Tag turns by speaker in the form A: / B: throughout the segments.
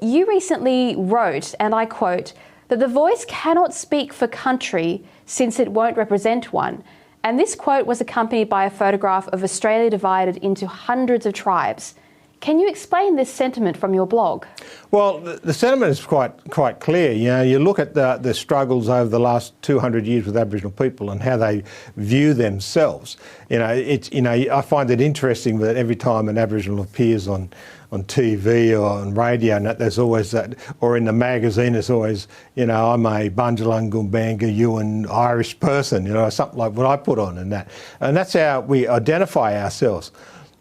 A: you recently wrote, and I quote, that the voice cannot speak for country since it won't represent one. And this quote was accompanied by a photograph of Australia divided into hundreds of tribes. Can you explain this sentiment from your blog?
B: Well, the sentiment is quite clear. You know, you look at the struggles over the last 200 years with Aboriginal people and how they view themselves. I find it interesting that every time an Aboriginal appears on TV or on radio, and there's always that, or in the magazine, there's always, I'm a Bundjalung Yuin Irish person, something like what I put on and that. And that's how we identify ourselves.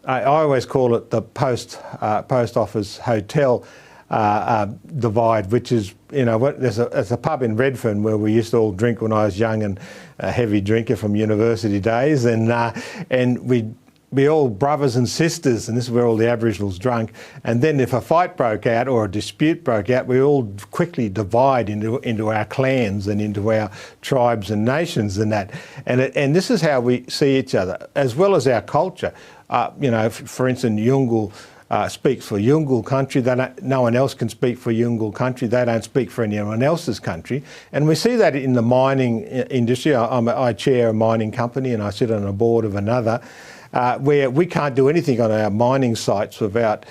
B: I always call it the post office hotel divide, which is, there's a pub in Redfern where we used to all drink when I was young and a heavy drinker from university days, and we'd be all brothers and sisters, and this is where all the Aboriginals drunk. And then if a fight broke out or a dispute broke out, we all quickly divide into our clans and into our tribes and nations and that. And this is how we see each other, as well as our culture. For instance, Yungal speaks for Yungal country. No one else can speak for Yungal country. They don't speak for anyone else's country. And we see that in the mining industry. I chair a mining company and I sit on a board of another, where we can't do anything on our mining sites without,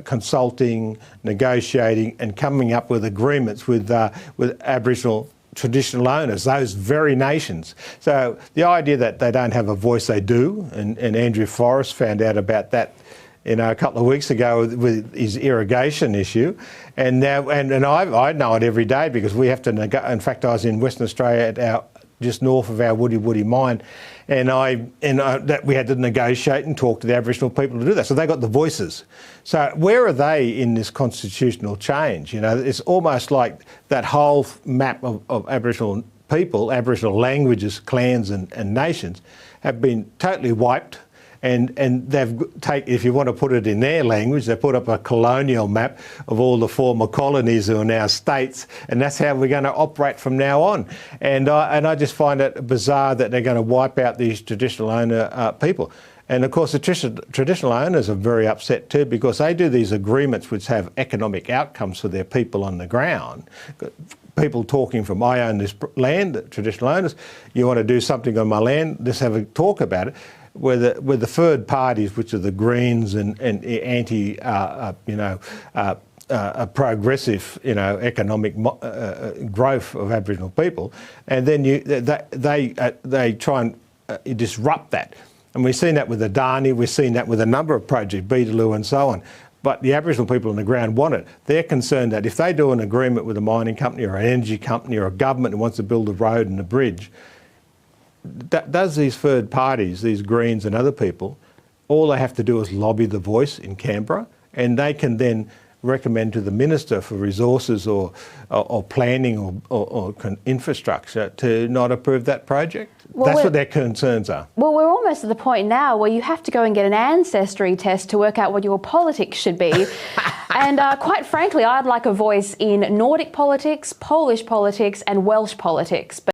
B: consulting, negotiating and coming up with agreements with Aboriginal traditional owners, those very nations. So the idea that they don't have a voice, they do, and Andrew Forrest found out about that a couple of weeks ago with his irrigation issue, and now I know it every day because we have to in fact, I was in Western Australia just north of our Woody mine, and that we had to negotiate and talk to the Aboriginal people to do that. So they got the voices. So where are they in this constitutional change? It's almost like that whole map of Aboriginal people, Aboriginal languages, clans and nations have been totally wiped. And they've if you want to put it in their language, they put up a colonial map of all the former colonies who are now states, and that's how we're going to operate from now on. And I just find it bizarre that they're going to wipe out these traditional owner people. And of course, the traditional owners are very upset too, because they do these agreements which have economic outcomes for their people on the ground. People talking from, I own this land, traditional owners, you want to do something on my land, let's have a talk about it. With the third parties, which are the Greens and anti, progressive, economic growth of Aboriginal people, and then they try and disrupt that. And we've seen that with Adani, we've seen that with a number of projects, Beetaloo and so on. But the Aboriginal people on the ground want it. They're concerned that if they do an agreement with a mining company or an energy company or a government who wants to build a road and a bridge, does these third parties, these Greens and other people, all they have to do is lobby the voice in Canberra, and they can then recommend to the Minister for Resources or Planning or infrastructure to not approve that project. Well, that's what their concerns are.
A: Well, we're almost at the point now where you have to go and get an ancestry test to work out what your politics should be. And quite frankly, I'd like a voice in Nordic politics, Polish politics and Welsh politics.